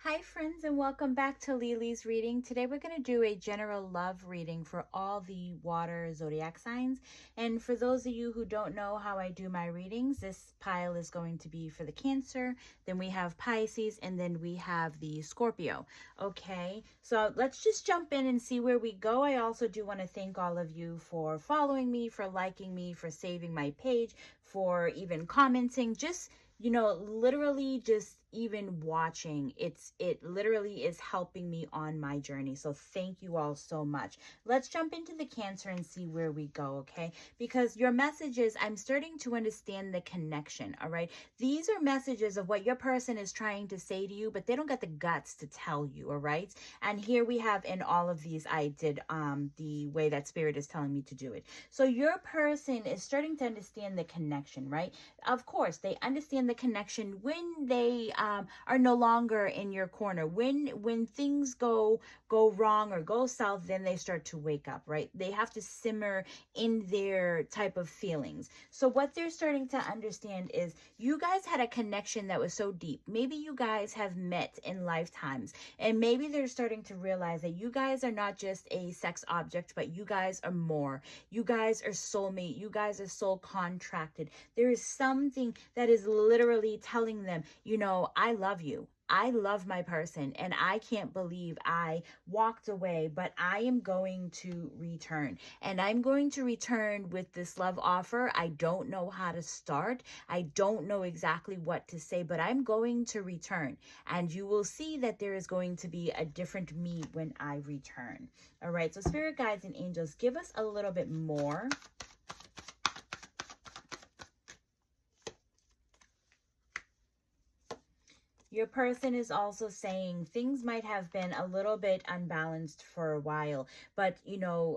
Hi friends, and welcome back to Lily's reading. Today we're going to do a general love reading for all the water zodiac signs. And for those of you who don't know how I do my readings, this pile is going to be for the Cancer, then we have Pisces, and then we have the Scorpio. Okay, so let's just jump in and see where we go. I also do want to thank all of you for following me, for liking me, for saving my page, for even commenting, just literally just even watching. It literally is helping me on my journey. So thank you all so much. Let's jump into the Cancer and see where we go, okay? Because your messages, I'm starting to understand the connection, all right? These are messages of what your person is trying to say to you, but they don't get the guts to tell you, all right? And here we have in all of these, I did the way that Spirit is telling me to do it. So your person is starting to understand the connection, right? Of course, they understand the connection when they are no longer in your corner. When things go wrong or go south, then they start to wake up, right? They have to simmer in their type of feelings. So what they're starting to understand is you guys had a connection that was so deep. Maybe you guys have met in lifetimes, and maybe they're starting to realize that you guys are not just a sex object, but you guys are more. You guys are soulmate. You guys are soul contracted. There is something that is literally telling them, I love you. I love my person, and I can't believe I walked away, but I am going to return. And I'm going to return with this love offer. I don't know how to start. I don't know exactly what to say, but I'm going to return. And you will see that there is going to be a different me when I return. All right, so spirit guides and angels, give us a little bit more. Your person is also saying things might have been a little bit unbalanced for a while, but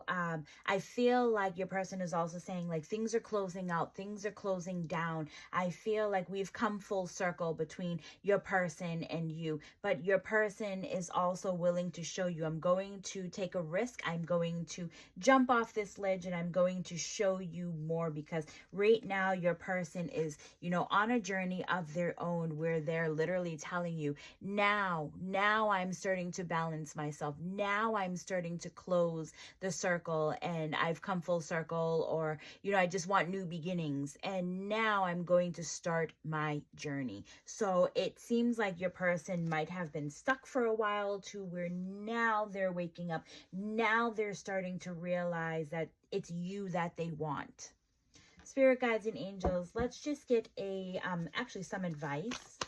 I feel like your person is also saying like things are closing out, things are closing down. I feel like we've come full circle between your person and you, but your person is also willing to show you, I'm going to take a risk, I'm going to jump off this ledge, and I'm going to show you more, because right now your person is, on a journey of their own where they're literally telling you, now I'm starting to balance myself. Now I'm starting to close the circle, and I've come full circle, or, I just want new beginnings. And now I'm going to start my journey. So it seems like your person might have been stuck for a while to where now they're waking up. Now they're starting to realize that it's you that they want. Spirit guides and angels, let's just get actually some advice.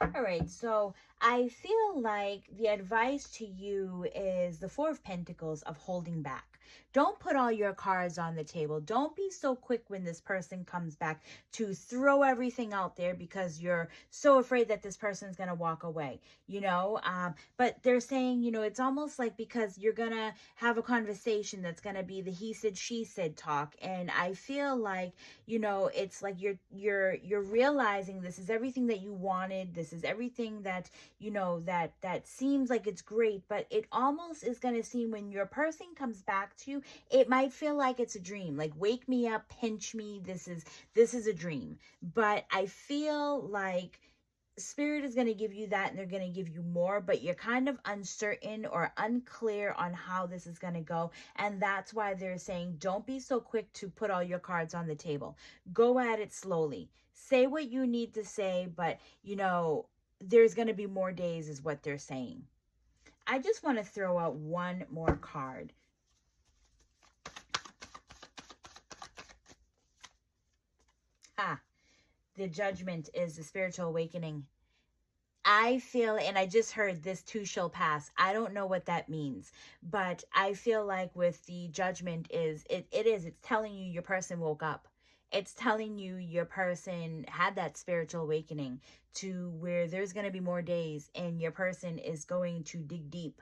All right, so I feel like the advice to you is the Four of Pentacles of holding back. Don't put all your cards on the table. Don't be so quick when this person comes back to throw everything out there because you're so afraid that this person's going to walk away, But they're saying, it's almost like because you're going to have a conversation that's going to be the he said, she said talk. And I feel like, it's like you're realizing this is everything that you wanted. This is everything that, that seems like it's great, but it almost is going to seem when your person comes back to you, it might feel like it's a dream. Like, wake me up, pinch me. This is a dream. But I feel like Spirit is going to give you that, and they're going to give you more, but you're kind of uncertain or unclear on how this is going to go. And that's why they're saying, don't be so quick to put all your cards on the table. Go at it slowly. Say what you need to say, but, there's going to be more days is what they're saying. I just want to throw out one more card. The Judgment is the spiritual awakening. I feel, and I just heard, this too shall pass. I don't know what that means, but I feel like with the Judgment it's telling you your person woke up. It's telling you your person had that spiritual awakening to where there's going to be more days, and your person is going to dig deep.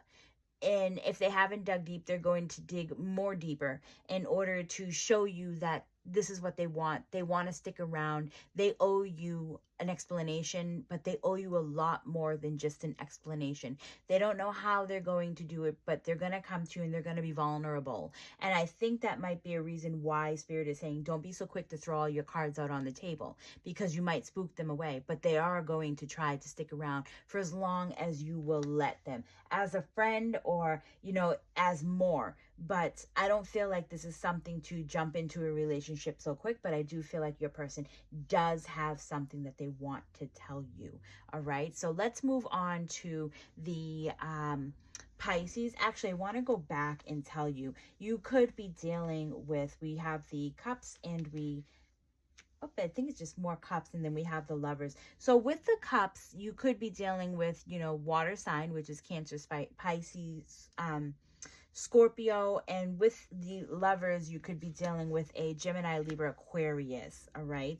And if they haven't dug deep, they're going to dig more deeper in order to show you that this is what they want. They want to stick around. They owe you an explanation, but they owe you a lot more than just an explanation. They don't know how they're going to do it, but they're going to come to you and they're going to be vulnerable. And I think that might be a reason why Spirit is saying, don't be so quick to throw all your cards out on the table, because you might spook them away, but they are going to try to stick around for as long as you will let them, as a friend or, as more. But I don't feel like this is something to jump into a relationship so quick, but I do feel like your person does have something that they want to tell you. All right. So let's move on to the Pisces. Actually, I want to go back and tell you, you could be dealing with, we have the cups and I think it's just more cups, and then we have the lovers. So with the cups, you could be dealing with, water sign, which is Cancer, Pisces, Scorpio, and with the lovers, you could be dealing with a Gemini, Libra, Aquarius. All right.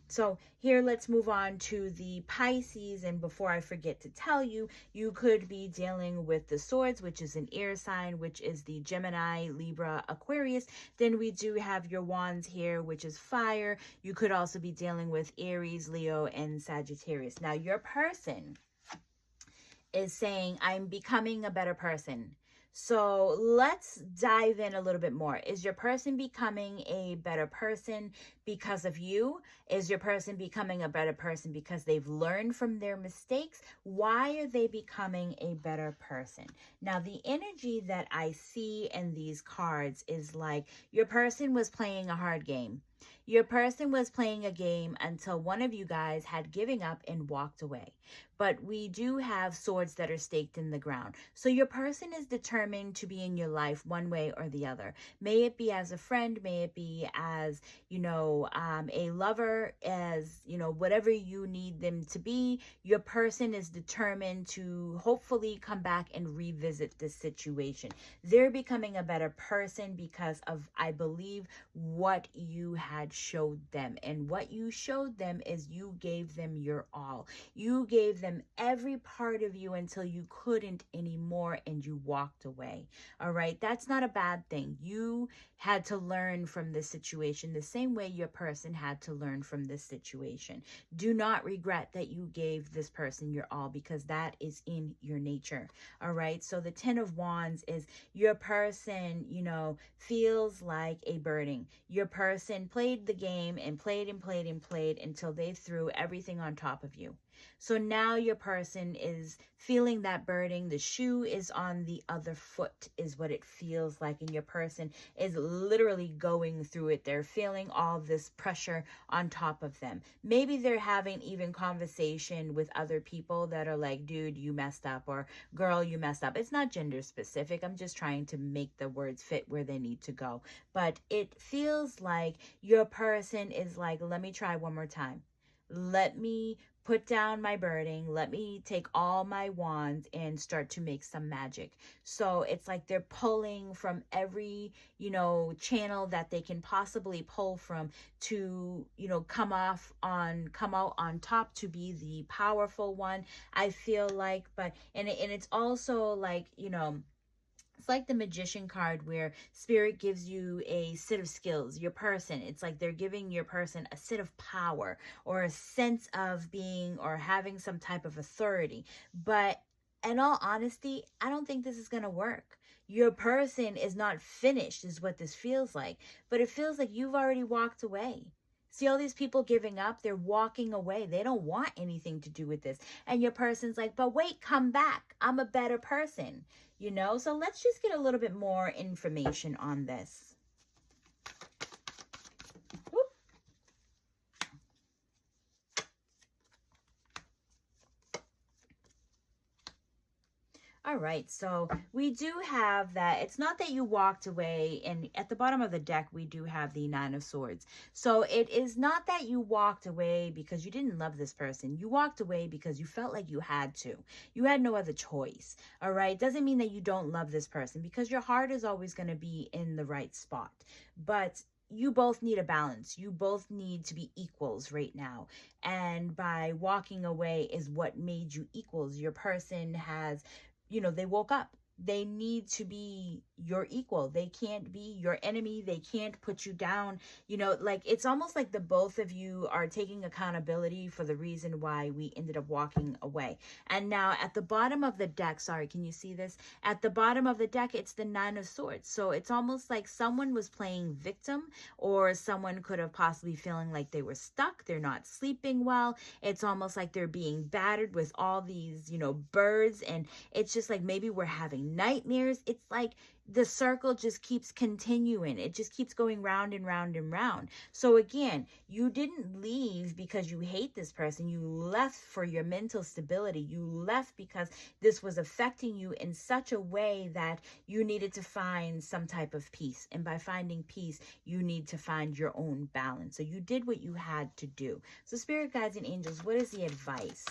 So here, let's move on to the Pisces. And before I forget to tell you, you could be dealing with the swords, which is an air sign, which is the Gemini, Libra, Aquarius. Then we do have your wands here, which is fire. You could also be dealing with Aries, Leo, and Sagittarius. Now, your person is saying, I'm becoming a better person. So let's dive in a little bit more. Is your person becoming a better person because of you? Is your person becoming a better person because they've learned from their mistakes? Why are they becoming a better person? Now, the energy that I see in these cards is like your person was playing a hard game. Your person was playing a game until one of you guys had given up and walked away. But we do have swords that are staked in the ground. So your person is determined to be in your life one way or the other. May it be as a friend, may it be as, a lover, as, whatever you need them to be. Your person is determined to hopefully come back and revisit this situation. They're becoming a better person because of, I believe, what you had showed them. And what you showed them is you gave them your all. You gave them every part of you until you couldn't anymore and you walked away. All right. That's not a bad thing. You had to learn from this situation the same way your person had to learn from this situation. Do not regret that you gave this person your all, because that is in your nature. All right. So the 10 of Wands is your person, feels like a burden. Your person played the game and played and played and played until they threw everything on top of you. So now your person is feeling that burden. The shoe is on the other foot is what it feels like. And your person is literally going through it. They're feeling all this pressure on top of them. Maybe they're having even conversation with other people that are like, dude, you messed up, or girl, you messed up. It's not gender specific. I'm just trying to make the words fit where they need to go. But it feels like your person is like, let me try one more time. Let me put down my burden. Let me take all my wands and start to make some magic. So it's like they're pulling from every, channel that they can possibly pull from to, come out on top, to be the powerful one, I feel like. But, and it's also like, it's like the Magician card where Spirit gives you a set of skills. Your person, it's like they're giving your person a set of power or a sense of being or having some type of authority. But in all honesty, I don't think this is going to work. Your person is not finished, is what this feels like. But it feels like you've already walked away. See all these people giving up, they're walking away. They don't want anything to do with this. And your person's like, but wait, come back. I'm a better person. So let's just get a little bit more information on this. Whoop. All right, so we do have that. It's not that you walked away, and at the bottom of the deck, we do have the 9 of Swords. So it is not that you walked away because you didn't love this person. You walked away because you felt like you had to. You had no other choice, all right? Doesn't mean that you don't love this person, because your heart is always going to be in the right spot. But you both need a balance. You both need to be equals right now. And by walking away is what made you equals. Your person has, they woke up. They need to be, your equal. They can't be your enemy. They can't put you down. You know, like it's almost like the both of you are taking accountability for the reason why we ended up walking away. And now at the bottom of the deck, sorry, can you see this? At the bottom of the deck, it's the Nine of Swords. So it's almost like someone was playing victim, or someone could have possibly feeling like they were stuck. They're not sleeping well. It's almost like they're being battered with all these, you know, birds. And it's just like maybe we're having nightmares. It's like the circle just keeps continuing. It just keeps going round and round and round. So again, you didn't leave because you hate this person. You left for your mental stability. You left because this was affecting you in such a way that you needed to find some type of peace. And by finding peace, you need to find your own balance. So you did what you had to do. So spirit guides and angels, what is the advice?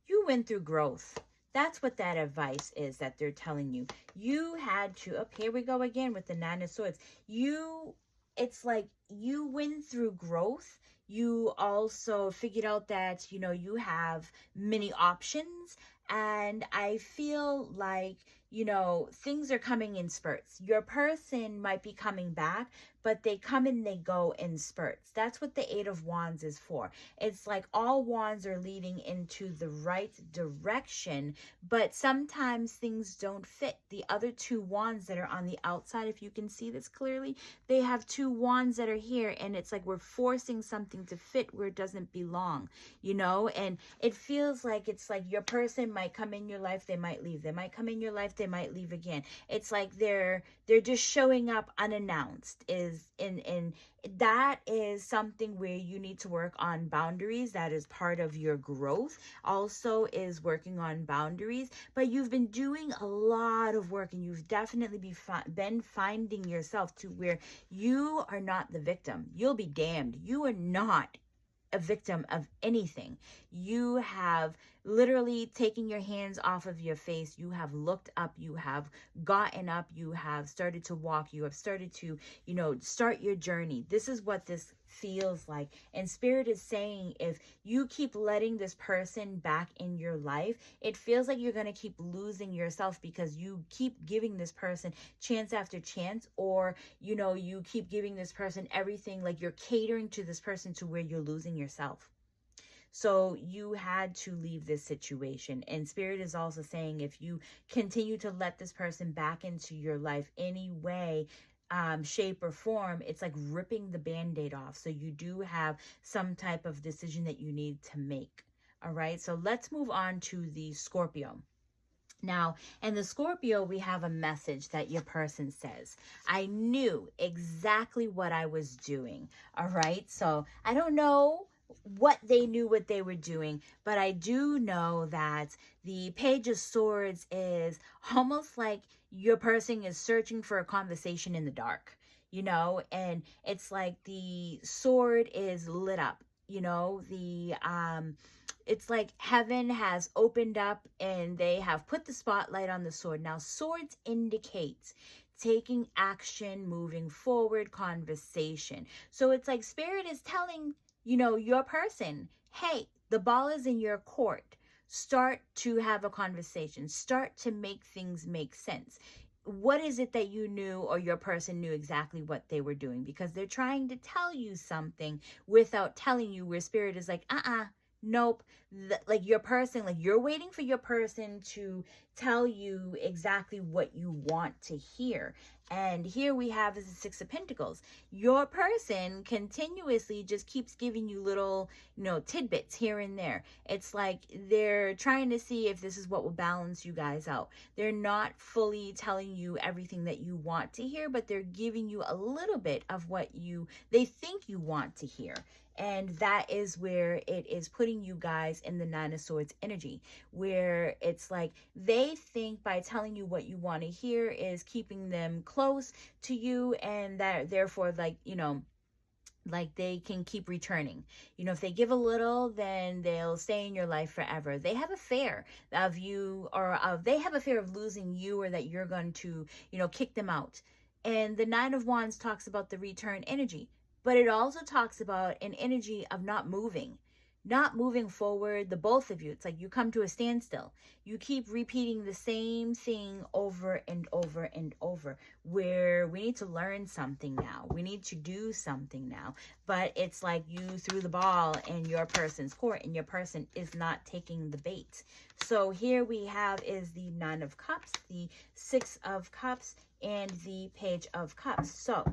You went through growth. That's what that advice is that they're telling you. You had to, here we go again with the Nine of Swords. It's like you went through growth. You also figured out that, you know, you have many options. And I feel like, you know, things are coming in spurts. Your person might be coming back, but they come and they go in spurts. That's what the Eight of Wands is for. It's like all wands are leading into the right direction, but sometimes things don't fit. The other two wands that are on the outside, if you can see this clearly, they have two wands that are here, and it's like we're forcing something to fit where it doesn't belong, you know? And it feels like it's like your person might come in your life, they might leave. They might come in your life, they might leave again. It's like they're just showing up unannounced. And that is something where you need to work on boundaries. That is part of your growth. Also is working on boundaries. But you've been doing a lot of work, and you've definitely been finding yourself to where you are not the victim. You'll be damned. You are not a victim of anything. You have literally taken your hands off of your face. You have looked up. You have gotten up. You have started to walk. You have started to, you know, start your journey. This is what this feels like. And Spirit is saying, if you keep letting this person back in your life, it feels like you're going to keep losing yourself, because you keep giving this person chance after chance, or, you know, you keep giving this person everything, like you're catering to this person to where you're losing yourself. So you had to leave this situation. And Spirit is also saying, if you continue to let this person back into your life any way, shape or form, it's like ripping the Band-Aid off. So you do have some type of decision that you need to make. All right. So let's move on to the Scorpio. Now, in the Scorpio, we have a message that your person says. I knew exactly what I was doing. All right. So I don't know what they knew what they were doing, but I do know that the Page of Swords is almost like your person is searching for a conversation in the dark, you know, and it's like the sword is lit up, you know, it's like heaven has opened up and they have put the spotlight on the sword. Now, swords indicate taking action, moving forward, conversation. So it's like Spirit is telling, you know, your person, hey, the ball is in your court. Start to have a conversation. Start to make things make sense. What is it that you knew, or your person knew exactly what they were doing? Because they're trying to tell you something without telling you, where Spirit is like, nope. Like your person, like you're waiting for your person to tell you exactly what you want to hear. And here we have is the Six of Pentacles. Your person continuously just keeps giving you little, you know, tidbits here and there. It's like they're trying to see if this is what will balance you guys out. They're not fully telling you everything that you want to hear, but they're giving you a little bit of what they think you want to hear. And that is where it is putting you guys in the Nine of Swords energy, where it's like they think by telling you what you want to hear is keeping them close to you, and that therefore, like, you know, like they can keep returning. You know, if they give a little, then they'll stay in your life forever. They have a fear of you, or they have a fear of losing you, or that you're going to, you know, kick them out. And the Nine of Wands talks about the return energy. But it also talks about an energy of not moving, not moving forward, the both of you. It's like you come to a standstill. You keep repeating the same thing over and over and over, where we need to learn something now. We need to do something now. But it's like you threw the ball in your person's court and your person is not taking the bait. So here we have is the Nine of Cups, the Six of Cups, and the Page of Cups. So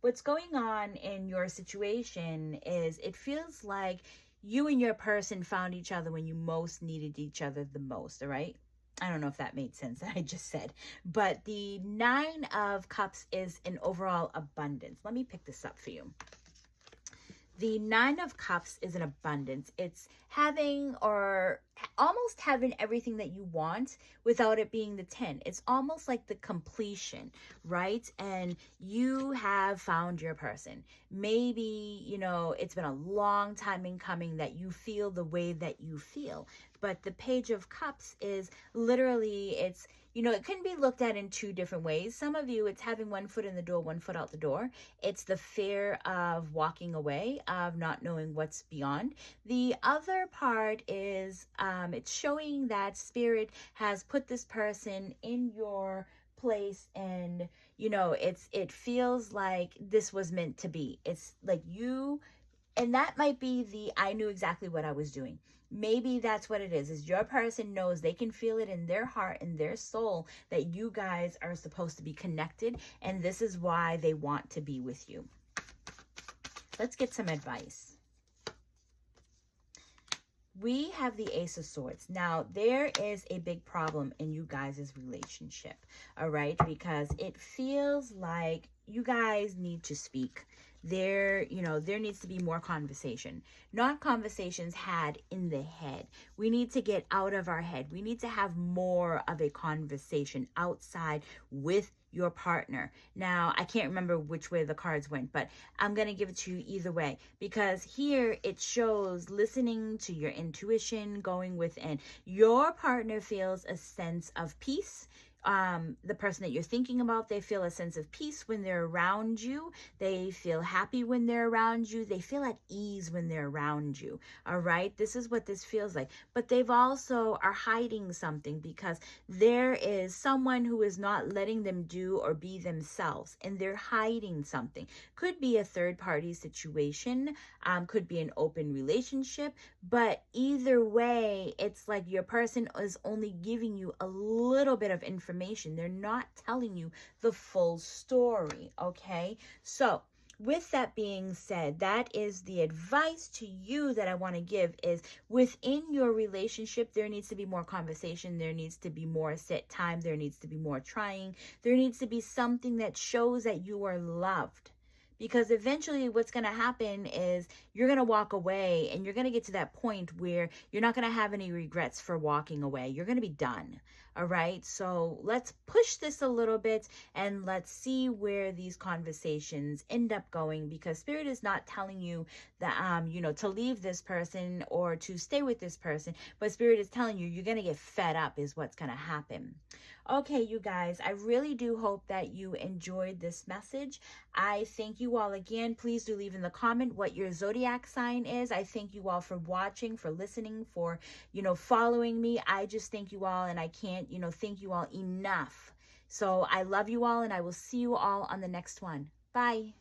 what's going on in your situation is it feels like you and your person found each other when you most needed each other the most, all right? I don't know if that made sense that I just said. But the Nine of Cups is an overall abundance. Let me pick this up for you. The Nine of Cups is an abundance. It's having or almost having everything that you want without it being the 10. It's almost like the completion, right? And you have found your person. Maybe, you know, it's been a long time in coming that you feel the way that you feel. But the Page of Cups is literally, it's, you know, it can be looked at in two different ways. Some of you, it's having one foot in the door, one foot out the door. It's the fear of walking away, of not knowing what's beyond. The other part is it's showing that Spirit has put this person in your place, and you know, it feels like this was meant to be. It's like you, and that might be the I knew exactly what I was doing. Maybe that's what it is your person knows, they can feel it in their heart and their soul that you guys are supposed to be connected, and this is why they want to be with you. Let's get some advice. We have the Ace of Swords. Now, there is a big problem in you guys' relationship, all right? Because it feels like you guys need to speak. There needs to be more conversation. Not conversations had in the head. We need to get out of our head. We need to have more of a conversation outside with your partner. Now, I can't remember which way the cards went, but I'm going to give it to you either way, because here it shows listening to your intuition, going within. Your partner feels a sense of peace. The person that you're thinking about, they feel a sense of peace when they're around you. They feel happy when they're around you. They feel at ease when they're around you. All right. This is what this feels like. But they've also are hiding something, because there is someone who is not letting them do or be themselves, and they're hiding something. Could be a third party situation. Could be an open relationship, but either way, it's like your person is only giving you a little bit of information. They're not telling you the full story, okay? So with that being said, that is the advice to you that I want to give is within your relationship, there needs to be more conversation. There needs to be more set time. There needs to be more trying. There needs to be something that shows that you are loved. Because eventually what's going to happen is you're going to walk away, and you're going to get to that point where you're not going to have any regrets for walking away. You're going to be done. All right. So let's push this a little bit, and let's see where these conversations end up going, because Spirit is not telling you that, to leave this person or to stay with this person, but Spirit is telling you you're going to get fed up is what's going to happen. Okay, you guys, I really do hope that you enjoyed this message. I thank you all again. Please do leave in the comment what your zodiac sign is. I thank you all for watching, for listening, for, following me. I just thank you all, and I can't, thank you all enough. So I love you all, and I will see you all on the next one. Bye.